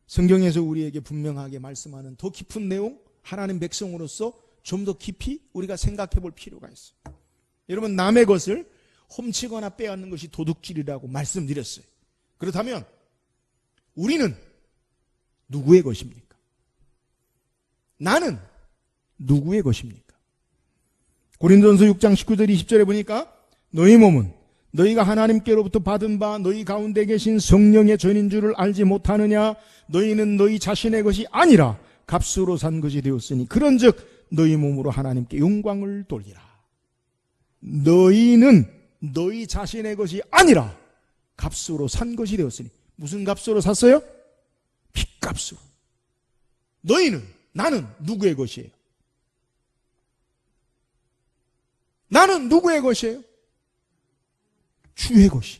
성경에서 우리에게 분명하게 말씀하는 더 깊은 내용, 하나님 백성으로서 좀 더 깊이 우리가 생각해 볼 필요가 있어요. 여러분, 남의 것을 훔치거나 빼앗는 것이 도둑질이라고 말씀드렸어요. 그렇다면 우리는 누구의 것입니까? 나는 누구의 것입니까? 고린도전서 6장 19절 20절에 보니까 너희 몸은 너희가 하나님께로부터 받은 바 너희 가운데 계신 성령의 전인 줄을 알지 못하느냐? 너희는 너희 자신의 것이 아니라 값으로 산 것이 되었으니 그런즉 너희 몸으로 하나님께 영광을 돌리라. 너희는 너희 자신의 것이 아니라 값으로 산 것이 되었으니, 무슨 값으로 샀어요? 핏값으로. 너희는, 나는 누구의 것이에요? 나는 누구의 것이에요? 주의 것이,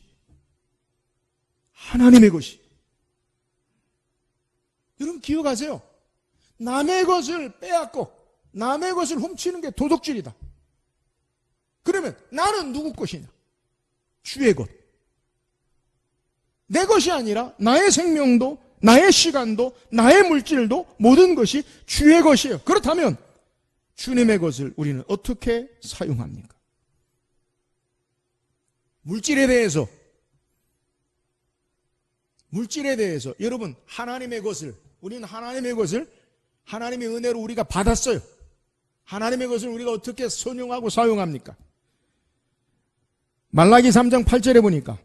하나님의 것이. 여러분 기억하세요. 남의 것을 빼앗고 남의 것을 훔치는 게 도둑질이다. 그러면 나는 누구 것이냐? 주의 것. 내 것이 아니라 나의 생명도, 나의 시간도, 나의 물질도 모든 것이 주의 것이에요. 그렇다면 주님의 것을 우리는 어떻게 사용합니까? 물질에 대해서 여러분, 하나님의 것을, 우리는 하나님의 것을 하나님의 은혜로 우리가 받았어요. 하나님의 것을 우리가 어떻게 선용하고 사용합니까? 말라기 3장 8절에 보니까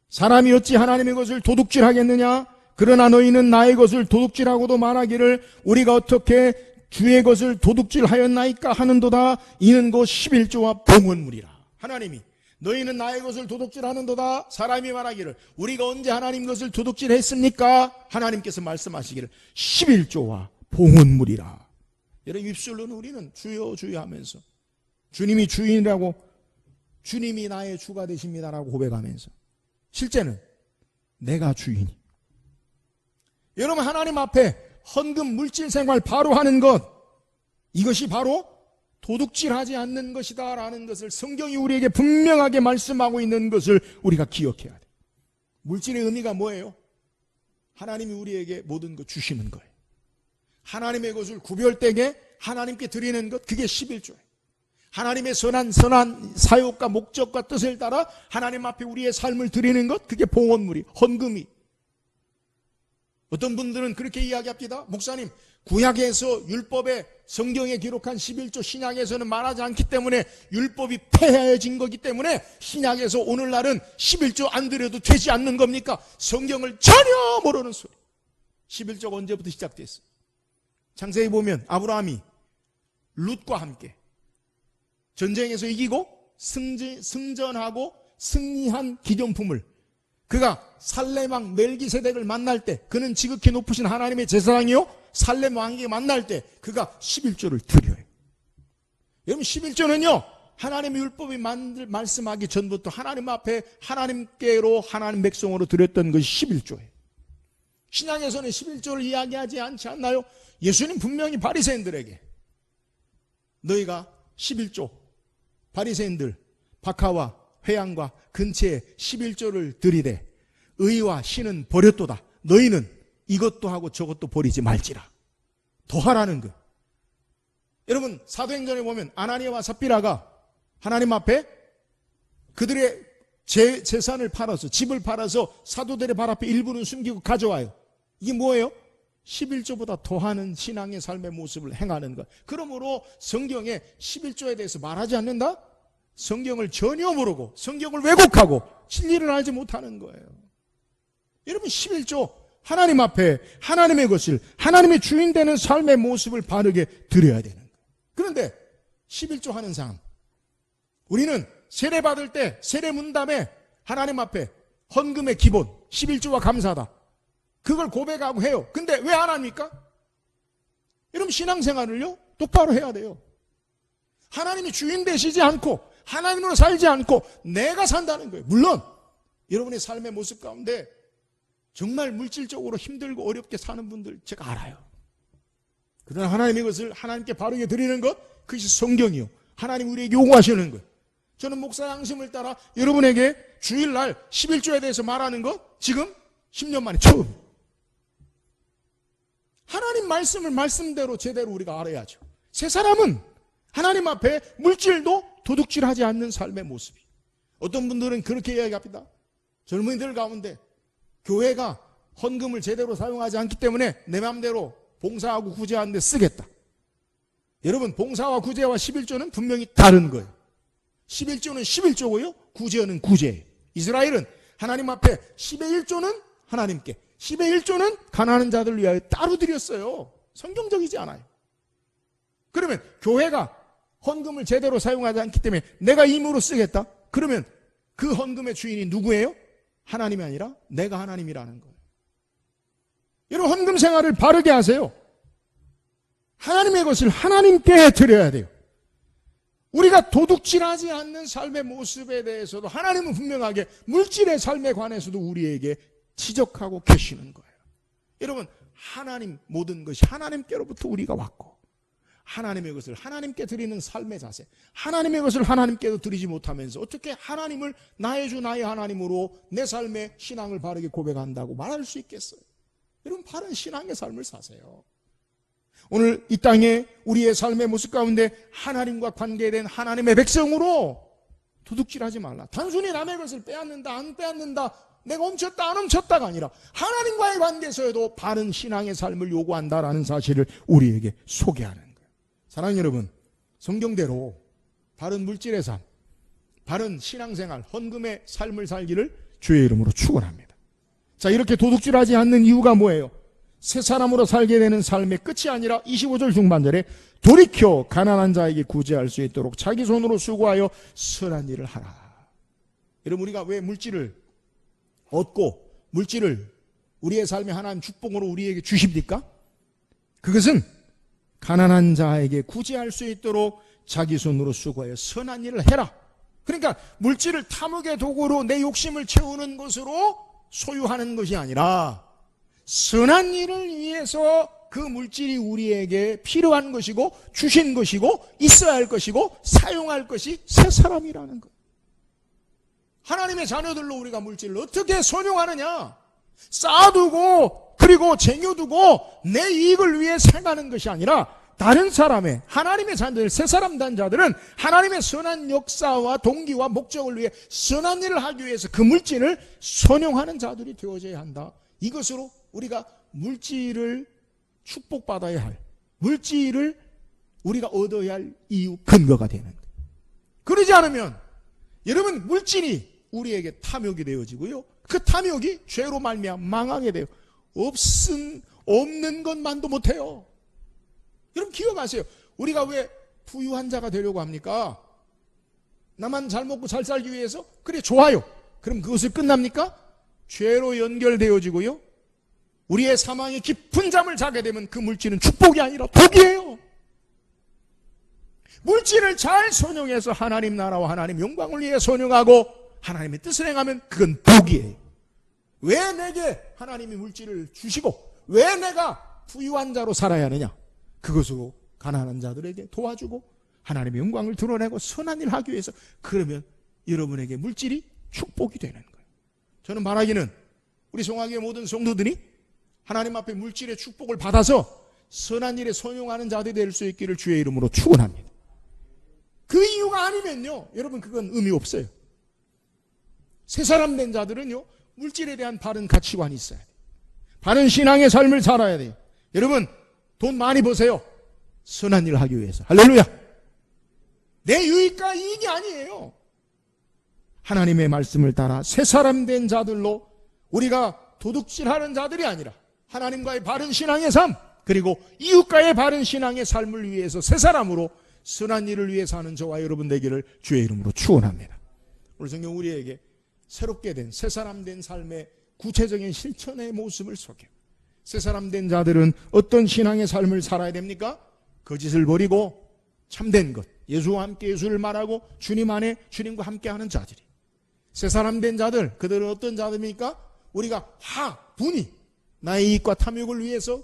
사람이 어찌 하나님의 것을 도둑질하겠느냐? 그러나 너희는 나의 것을 도둑질하고도 말하기를 우리가 어떻게 주의 것을 도둑질하였나이까 하는도다. 이는 곧 11조와 봉헌물이라. 하나님이 너희는 나의 것을 도둑질하는도다. 사람이 말하기를 우리가 언제 하나님 것을 도둑질했습니까? 하나님께서 말씀하시기를 11조와 봉헌물이라. 여러분, 입술로는 우리는 주여 주여 하면서 주님이 주인이라고, 주님이 나의 주가 되십니다라고 고백하면서 실제는 내가 주인이. 여러분, 하나님 앞에 헌금 물질 생활 바로 하는 것, 이것이 바로 도둑질하지 않는 것이다 라는 것을 성경이 우리에게 분명하게 말씀하고 있는 것을 우리가 기억해야 돼. 물질의 의미가 뭐예요? 하나님이 우리에게 모든 것 주시는 거예요. 하나님의 것을 구별되게 하나님께 드리는 것, 그게 11조예요. 하나님의 선한 사역과 목적과 뜻을 따라 하나님 앞에 우리의 삶을 드리는 것, 그게 봉헌물이, 헌금이. 어떤 분들은 그렇게 이야기합니다. 목사님, 구약에서 율법에 성경에 기록한 11조 신약에서는 말하지 않기 때문에 율법이 폐해진 거기 때문에 신약에서 오늘날은 11조 안 드려도 되지 않는 겁니까? 성경을 전혀 모르는 소리. 11조가 언제부터 시작됐어요? 창세기 보면 아브라함이 룻과 함께 전쟁에서 이기고 승전하고 승리한 기념품을, 그가 살렘왕 멜기세덱을 만날 때, 그는 지극히 높으신 하나님의 제사장이요 살렘 왕에게 만날 때 그가 11조를 드려요. 여러분, 11조는요 하나님의 율법이 말씀하기 전부터 하나님 앞에 하나님께로, 하나님 백성으로 드렸던 것이 11조예요. 신약에서는 11조를 이야기하지 않지 않나요? 예수님 분명히 바리새인들에게 너희가 11조, 바리새인들 박하와 회양과 근처에 11조를 드리되 의와 신은 버렸도다. 너희는 이것도 하고 저것도 버리지 말지라. 더하라는 것. 여러분, 사도행전에 보면 아나니아와 삽비라가 하나님 앞에 그들의 재산을 팔아서, 집을 팔아서 사도들의 발 앞에 일부는 숨기고 가져와요. 이게 뭐예요? 11조보다 더하는 신앙의 삶의 모습을 행하는 것. 그러므로 성경에 11조에 대해서 말하지 않는다? 성경을 전혀 모르고 성경을 왜곡하고 진리를 알지 못하는 거예요. 여러분, 11조 하나님 앞에 하나님의 것을, 하나님의 주인 되는 삶의 모습을 바르게 드려야 되는 거예요. 그런데 11조 하는 사람, 우리는 세례 받을 때 세례 문담에 하나님 앞에 헌금의 기본 11조와 감사다, 그걸 고백하고 해요. 근데 왜 안 합니까? 여러분, 신앙생활을요 똑바로 해야 돼요. 하나님이 주인 되시지 않고 하나님으로 살지 않고 내가 산다는 거예요. 물론 여러분의 삶의 모습 가운데 정말 물질적으로 힘들고 어렵게 사는 분들 제가 알아요. 그러나 하나님의 것을 하나님께 바르게 드리는 것, 그것이 성경이요, 하나님 우리에게 요구하시는 거예요. 저는 목사 양심을 따라 여러분에게 주일날 11조에 대해서 말하는 것 지금 10년 만에 처음. 하나님 말씀을 말씀대로 제대로 우리가 알아야죠. 세 사람은 하나님 앞에 물질도 도둑질하지 않는 삶의 모습이. 어떤 분들은 그렇게 이야기합니다. 젊은이들 가운데 교회가 헌금을 제대로 사용하지 않기 때문에 내 마음대로 봉사하고 구제하는 데 쓰겠다. 여러분, 봉사와 구제와 11조는 분명히 다른 거예요. 11조는 11조고요, 구제는 구제예요. 이스라엘은 하나님 앞에 10의 1조는 하나님께, 10의 1조는 가난한 자들 위하여 따로 드렸어요. 성경적이지 않아요. 그러면 교회가 헌금을 제대로 사용하지 않기 때문에 내가 임으로 쓰겠다? 그러면 그 헌금의 주인이 누구예요? 하나님이 아니라 내가 하나님이라는 거예요. 여러분, 헌금 생활을 바르게 하세요. 하나님의 것을 하나님께 드려야 돼요. 우리가 도둑질하지 않는 삶의 모습에 대해서도 하나님은 분명하게 물질의 삶에 관해서도 우리에게 지적하고 계시는 거예요. 여러분, 하나님, 모든 것이 하나님께로부터 우리가 왔고 하나님의 것을 하나님께 드리는 삶의 자세, 하나님의 것을 하나님께도 드리지 못하면서 어떻게 하나님을 나의 주 나의 하나님으로 내 삶의 신앙을 바르게 고백한다고 말할 수 있겠어요? 여러분, 바른 신앙의 삶을 사세요. 오늘 이 땅에 우리의 삶의 모습 가운데 하나님과 관계된 하나님의 백성으로 도둑질하지 말라. 단순히 남의 것을 빼앗는다 안 빼앗는다, 내가 훔쳤다 안 훔쳤다가 아니라 하나님과의 관계에서도 바른 신앙의 삶을 요구한다라는 사실을 우리에게 소개하는 거예요. 사랑하는 여러분, 성경대로 바른 물질의 삶, 바른 신앙생활, 헌금의 삶을 살기를 주의 이름으로 축원합니다. 자, 이렇게 도둑질하지 않는 이유가 뭐예요? 새 사람으로 살게 되는 삶의 끝이 아니라 25절 중반절에 돌이켜 가난한 자에게 구제할 수 있도록 자기 손으로 수고하여 선한 일을 하라. 여러분, 우리가 왜 물질을 얻고 물질을 우리의 삶의 하나님 축복으로 우리에게 주십니까? 그것은 가난한 자에게 구제할 수 있도록 자기 손으로 수고하여 선한 일을 해라. 그러니까 물질을 탐욕의 도구로 내 욕심을 채우는 것으로 소유하는 것이 아니라 선한 일을 위해서 그 물질이 우리에게 필요한 것이고 주신 것이고 있어야 할 것이고 사용할 것이 새 사람이라는 것. 하나님의 자녀들로 우리가 물질을 어떻게 선용하느냐? 쌓아두고 그리고 쟁여두고 내 이익을 위해 생각하는 것이 아니라 다른 사람의, 하나님의 자녀들, 새 사람 된 자들은 하나님의 선한 역사와 동기와 목적을 위해 선한 일을 하기 위해서 그 물질을 선용하는 자들이 되어져야 한다. 이것으로 우리가 물질을 축복받아야 할, 물질을 우리가 얻어야 할 이유, 근거가 되는 거예요. 그러지 않으면 여러분, 물질이 우리에게 탐욕이 되어지고요, 그 탐욕이 죄로 말미암아 망하게 돼요. 없는 것만도 못해요. 여러분, 기억하세요. 우리가 왜 부유한 자가 되려고 합니까? 나만 잘 먹고 잘 살기 위해서? 그래, 좋아요. 그럼 그것을 끝납니까? 죄로 연결되어지고요, 우리의 사망의 깊은 잠을 자게 되면 그 물질은 축복이 아니라 독이에요. 물질을 잘 선용해서 하나님 나라와 하나님 영광을 위해 선용하고 하나님의 뜻을 행하면 그건 복이에요. 왜 내게 하나님이 물질을 주시고 왜 내가 부유한 자로 살아야 하느냐? 그것으로 가난한 자들에게 도와주고 하나님의 영광을 드러내고 선한 일을 하기 위해서. 그러면 여러분에게 물질이 축복이 되는 거예요. 저는 바라기는 우리 송화교회 모든 성도들이 하나님 앞에 물질의 축복을 받아서 선한 일에 선용하는 자들이 될 수 있기를 주의 이름으로 축원합니다. 그 이유가 아니면 아니면요, 여러분 그건 의미 없어요. 새 사람 된 자들은요, 물질에 대한 바른 가치관이 있어야 돼요. 바른 신앙의 삶을 살아야 돼요. 여러분, 돈 많이 버세요. 선한 일을 하기 위해서. 할렐루야. 내 유익과 이익이 아니에요. 하나님의 말씀을 따라 새 사람 된 자들로, 우리가 도둑질하는 자들이 아니라 하나님과의 바른 신앙의 삶, 그리고 이웃과의 바른 신앙의 삶을 위해서 새 사람으로 선한 일을 위해 사는 저와 여러분 되기를 주의 이름으로 축원합니다. 오늘 성경 우리에게 새롭게 된 새 사람 된 삶의 구체적인 실천의 모습을 소개해요. 새 사람 된 자들은 어떤 신앙의 삶을 살아야 됩니까? 거짓을 버리고 참된 것, 예수와 함께 예수를 말하고 주님 안에 주님과 함께하는 자들이. 새 사람 된 자들, 그들은 어떤 자들입니까? 우리가 분이 나의 이익과 탐욕을 위해서,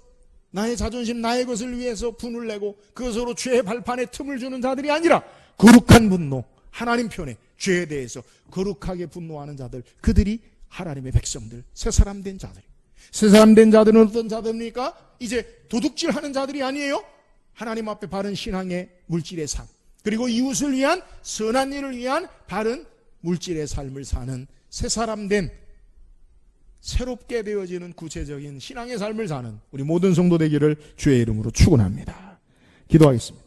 나의 자존심, 나의 것을 위해서 분을 내고 그것으로 죄의 발판에 틈을 주는 자들이 아니라 거룩한 분노, 하나님 편에 죄에 대해서 거룩하게 분노하는 자들, 그들이 하나님의 백성들, 새 사람 된 자들. 새 사람 된 자들은 어떤 자들입니까? 이제 도둑질하는 자들이 아니에요. 하나님 앞에 바른 신앙의 물질의 삶, 그리고 이웃을 위한 선한 일을 위한 바른 물질의 삶을 사는 새 사람 된, 새롭게 되어지는 구체적인 신앙의 삶을 사는 우리 모든 성도 되기를 주의 이름으로 축원합니다. 기도하겠습니다.